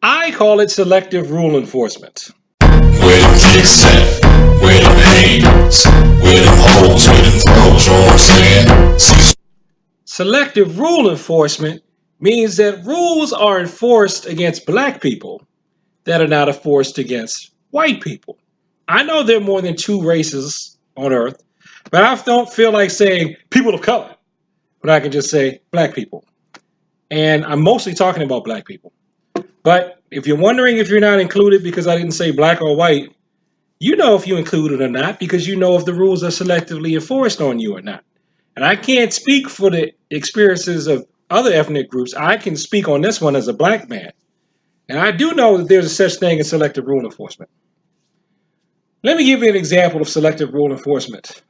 I call it selective rule enforcement. Where them kicks at? Where them hands? Where them holes? Where them throws? You know what I'm saying? Selective rule enforcement means that rules are enforced against black people that are not enforced against white people. I know there are more than two races on earth, but I don't feel like saying people of color, but I can just say black people. And I'm mostly talking about black people. But if you're wondering if you're not included because I didn't say black or white, you know if you're included or not because you know if the rules are selectively enforced on you or not. And I can't speak for the experiences of other ethnic groups. I can speak on this one as a black man. And I do know that there's a such thing as selective rule enforcement. Let me give you an example of selective rule enforcement.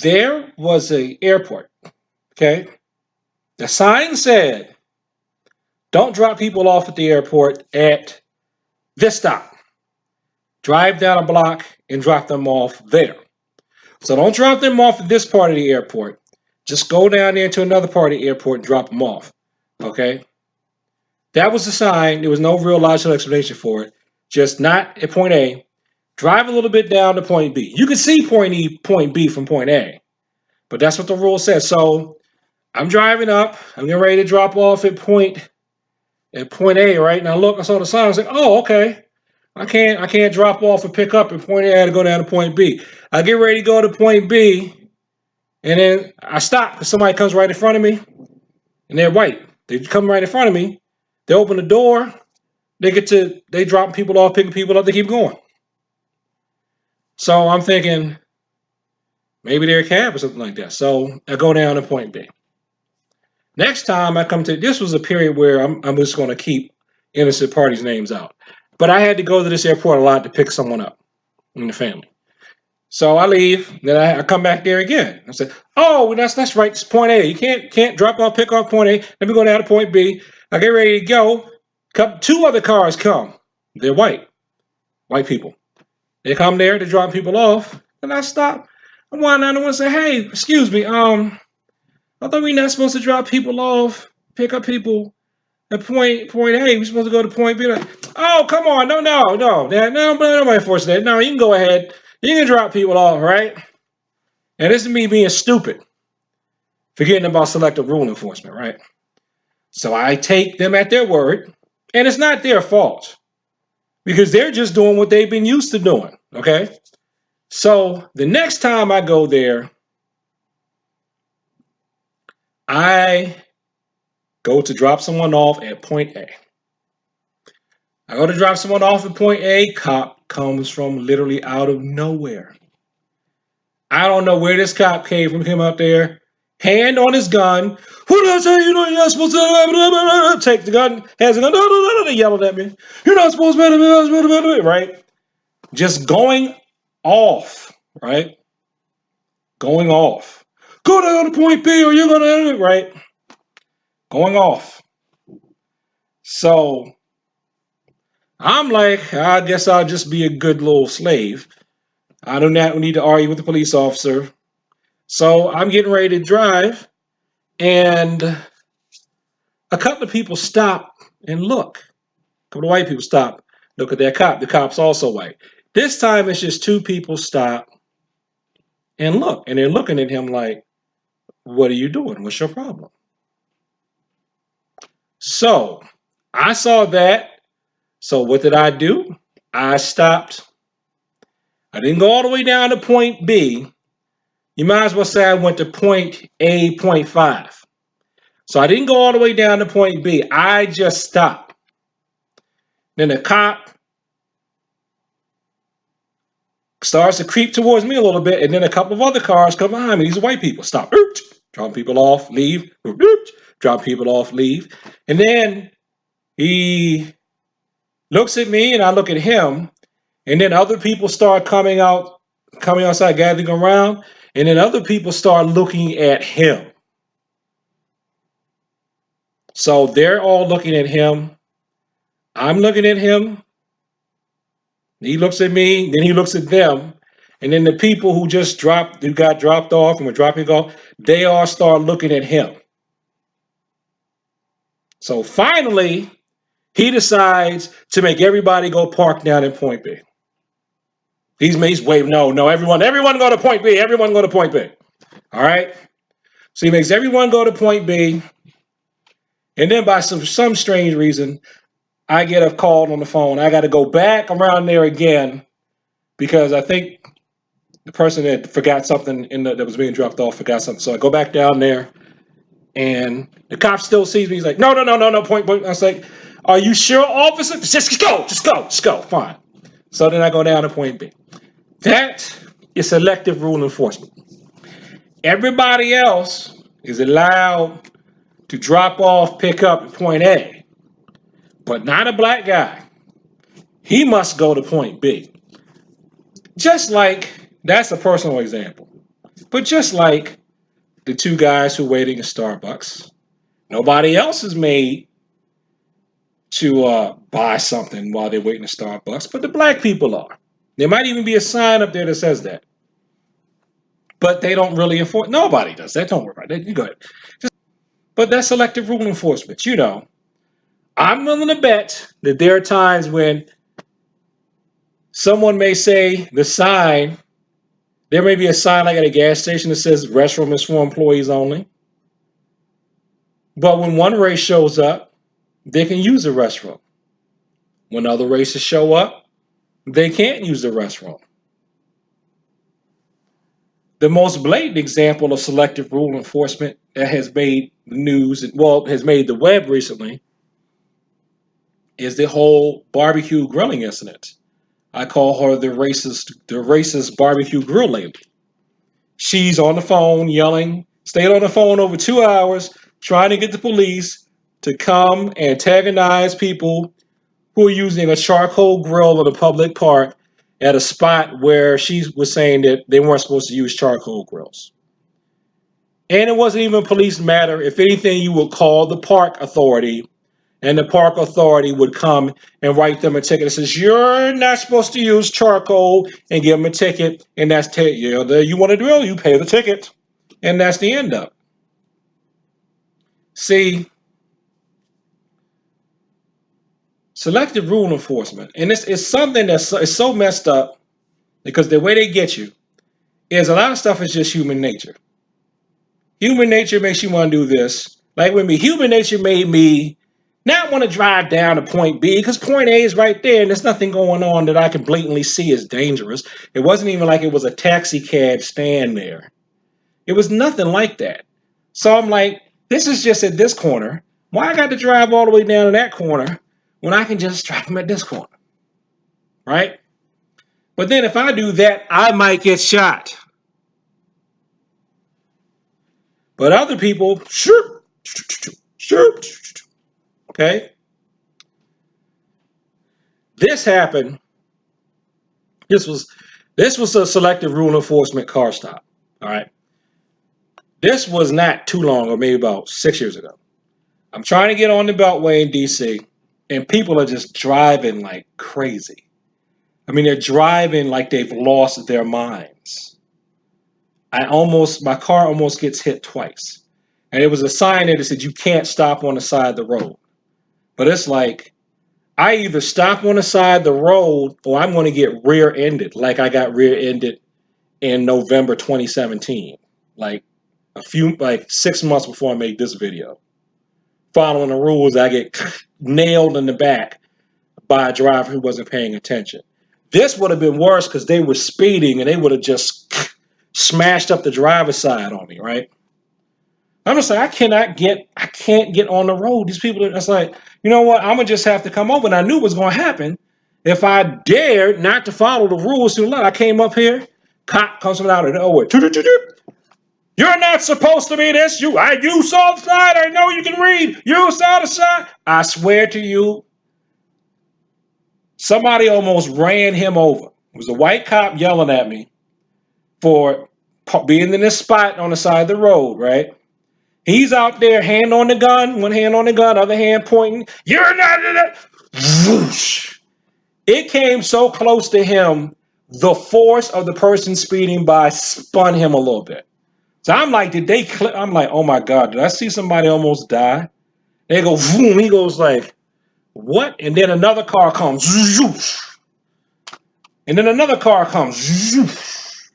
There was an airport, okay? The sign said, don't drop people off at the airport at this stop. Drive down a block and drop them off there. So don't drop them off at this part of the airport. Just go down there to another part of the airport and drop them off, okay? That was the sign. There was no real logical explanation for it. Just not at point A. Drive a little bit down to point B. You can see point B from point A, but that's what the rule says. So I'm driving up. I'm getting ready to drop off at point A, right? And I saw the sign. I was like, oh, okay. I can't drop off and pick up at point A. I had to go down to point B. I get ready to go to point B, and then I stop because somebody comes right in front of me, and they're white. They come right in front of me. They open the door. They drop people off, picking people up. They keep going. So I'm thinking maybe they're a cab or something like that. So I go down to point B. Next time I come to, this was a period where I'm just going to keep innocent parties' names out. But I had to go to this airport a lot to pick someone up in the family. So I leave, then I come back there again. I said, oh, that's right, it's point A. You can't drop off, pick off point A. Let me go down to point B. I get ready to go. Two other cars come. They're white people. They come there to drop people off, and I stop. I want to say, hey, excuse me, I thought we're not supposed to drop people off, pick up people at point A. We're supposed to go to point B. Like, oh, come on, no, nobody forcing that. No, you can go ahead. You can drop people off, right? And this is me being stupid, forgetting about selective rule enforcement, right? So I take them at their word, and it's not their fault because they're just doing what they've been used to doing, okay? So the next time I go there, I go to drop someone off at point A. I go to drop someone off at point A. Cop comes from literally out of nowhere. I don't know where this cop came from, him out there, hand on his gun. Who does say you're not supposed to take the gun? Has a gun, yelling at me. You're not supposed to, right? Just going off, right? Going off. Go down to point B or you're going to, right? Going off. So I'm like, I guess I'll just be a good little slave. I do not need to argue with the police officer. So I'm getting ready to drive, and a couple of people stop and look. A couple of white people stop, look at that cop. The cop's also white. This time it's just two people stop and look, and they're looking at him like, what are you doing? What's your problem? So I saw that. So what did I do? I stopped. I didn't go all the way down to point B. You might as well say I went to point A, point 5. So I didn't go all the way down to point B. I just stopped. Then the cop starts to creep towards me a little bit, and then a couple of other cars come behind me. These are white people. Stop. Drop people off, leave. Drop people off, leave. And then he looks at me, and I look at him. And then other people start coming outside, gathering around. And then other people start looking at him. So they're all looking at him. I'm looking at him. He looks at me. Then he looks at them. And then the people who got dropped off and were dropping off, they all start looking at him. So finally, He decides to make everybody go park down in Point B. He's waving, no, everyone go to Point B. Everyone go to Point B. All right. So he makes everyone go to Point B. And then by some strange reason, I get a call on the phone. I got to go back around there again because I think the person that forgot something that was being dropped off forgot something. So I go back down there, and the cop still sees me. He's like, no, point. I was like, are you sure, officer? Just go. Fine. So then I go down to Point B. That is selective rule enforcement. Everybody else is allowed to drop off, pick up at Point A, but not a black guy. He must go to Point B. Just like, that's a personal example, but just like the two guys who are waiting at Starbucks, nobody else is made to buy something while they're waiting at Starbucks, but the black people are. There might even be a sign up there that says that. But they don't really enforce. Nobody does that. Don't worry about it. You go ahead. But that's selective rule enforcement. You know, I'm willing to bet that there are times when someone may say the sign, there may be a sign like at a gas station that says restroom is for employees only. But when one race shows up, they can use the restroom. When other races show up, they can't use the restroom. The most blatant example of selective rule enforcement that has made the news, has made the web recently, is the whole barbecue grilling incident. I call her the racist barbecue grill lady. She's on the phone yelling, stayed on the phone over 2 hours, trying to get the police to come antagonize people who are using a charcoal grill in a public park at a spot where she was saying that they weren't supposed to use charcoal grills. And it wasn't even a police matter. If anything, you would call the park authority, and the park authority would come and write them a ticket that says, you're not supposed to use charcoal, and give them a ticket, and that's you want to drill, you pay the ticket. And that's the end of it. See, selective rule enforcement, and it's something that's so messed up because the way they get you is a lot of stuff is just human nature. Human nature makes you want to do this. Like with me, human nature made me not want to drive down to Point B because Point A is right there and there's nothing going on that I can blatantly see as dangerous. It wasn't even like it was a taxi cab stand there. It was nothing like that. So I'm like, this is just at this corner. Why I got to drive all the way down to that corner when I can just drive them at this corner? Right? But then if I do that, I might get shot. But other people, sure. Okay? This happened. This was a selective rule enforcement car stop. All right. This was not too long, or maybe about 6 years ago. I'm trying to get on the Beltway in DC, and people are just driving like crazy. I mean, they're driving like they've lost their minds. My car almost gets hit twice. And there was a sign there that said you can't stop on the side of the road. But it's like, I either stop on the side of the road or I'm going to get rear-ended like I got rear-ended in November 2017. Like 6 months before I made this video. Following the rules, I get nailed in the back by a driver who wasn't paying attention. This would have been worse because they were speeding and they would have just smashed up the driver's side on me, right? I'm just like, I can't get on the road. These people, it's like, you know what? I'm going to just have to come over. And I knew what was going to happen if I dared not to follow the rules too long. I came up here, cop comes from out of nowhere. You're not supposed to be this. You saw the sign. I know you can read. You saw the sign. I swear to you, somebody almost ran him over. It was a white cop yelling at me for being in this spot on the side of the road, right? He's out there, hand on the gun, one hand on the gun, other hand pointing. You're not. Whoosh. It came so close to him, the force of the person speeding by spun him a little bit. So I'm like, I'm like, oh my God, did I see somebody almost die? They go, boom. He goes like, What? And then another car comes. Zoosh. And then another car comes. Zoosh.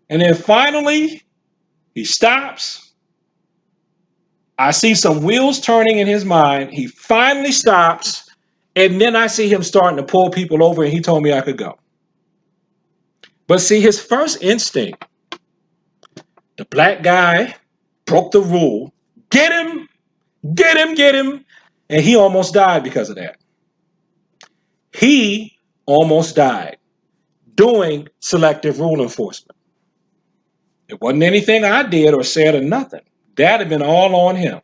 And then finally, he stops. I see some wheels turning in his mind. He finally stops. And then I see him starting to pull people over, and he told me I could go. But see, his first instinct, the black guy broke the rule. Get him, get him, get him. And he almost died because of that. He almost died doing selective rule enforcement. It wasn't anything I did or said or nothing. That had been all on him.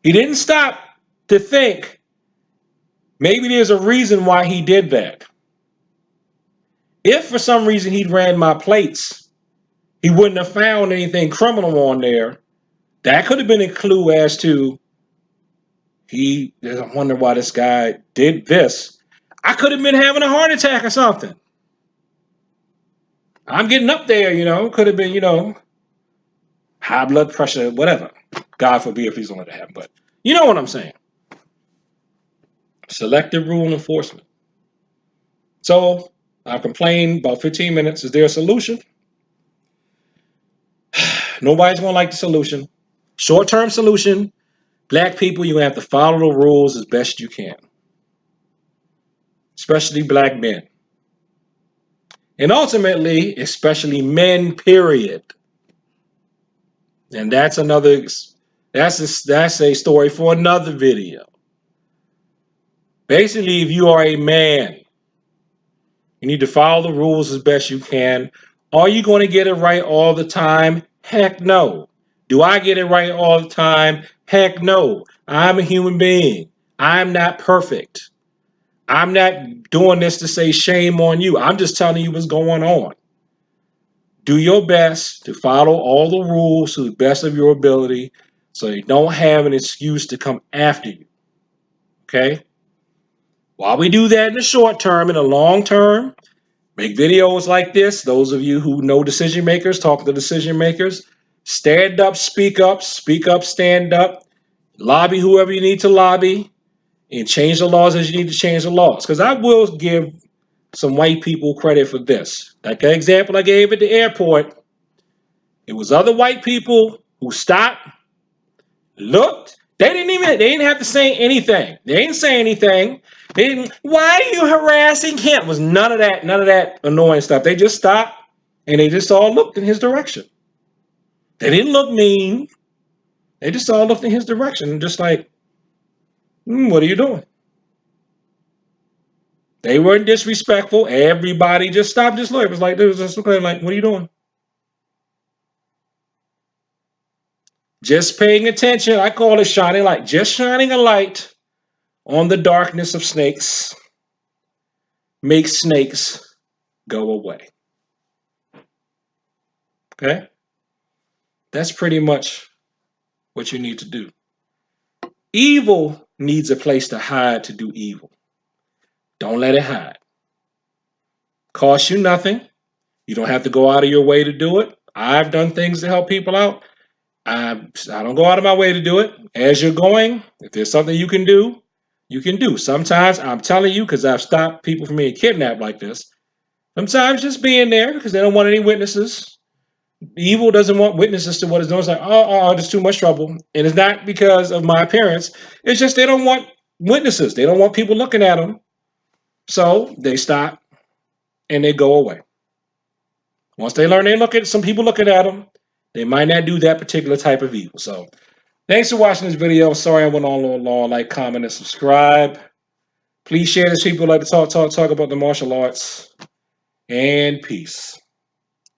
He didn't stop to think maybe there's a reason why he did that. If for some reason he'd ran my plates, he wouldn't have found anything criminal on there. That could have been a clue as to I wonder why this guy did this. I could have been having a heart attack or something. I'm getting up there, could have been, high blood pressure, whatever. God forbid if he's going to happen, but you know what I'm saying. Selective rule enforcement. So I complained about 15 minutes. Is there a solution? Nobody's going to like the solution. Short-term solution. Black people, you have to follow the rules as best you can. Especially black men. And ultimately, especially men, period. And that's a story for another video. Basically, if you are a man, you need to follow the rules as best you can. Are you going to get it right all the time? Heck no. Do I get it right all the time? Heck no. I'm a human being. I'm not perfect. I'm not doing this to say shame on you. I'm just telling you what's going on. Do your best to follow all the rules to the best of your ability so you don't have an excuse to come after you. Okay? While we do that in the short term, in the long term, make videos like this. Those of you who know decision makers, talk to decision makers. Stand up, speak up, stand up. Lobby whoever you need to lobby. And change the laws as you need to change the laws. Because I will give some white people credit for this. Like the example I gave at the airport, it was other white people who stopped, looked. They didn't have to say anything. They didn't say anything. They didn't, why are you harassing him? It was none of that annoying stuff. They just stopped and they just all looked in his direction. They didn't look mean. They just all looked in his direction and just like, what are you doing? They weren't disrespectful. Everybody just stopped, just looked. It was like, they was just looking like, what are you doing? Just paying attention. I call it shining light. Just shining a light on the darkness of snakes makes snakes go away. Okay? That's pretty much what you need to do. Evil needs a place to hide to do evil. Don't let it hide. Costs you nothing. You don't have to go out of your way to do it. I've done things to help people out. I don't go out of my way to do it. As you're going, if there's something you can do, you can do. Sometimes, I'm telling you, because I've stopped people from being kidnapped like this, sometimes just being there because they don't want any witnesses. Evil doesn't want witnesses to what it's doing. It's like, there's too much trouble. And it's not because of my appearance. It's just they don't want witnesses. They don't want people looking at them. So they stop and they go away. Once they learn some people looking at them, they might not do that particular type of evil. So thanks for watching this video. Sorry I went on a little long. Like, comment, and subscribe. Please share this. People like to talk about the martial arts. And peace.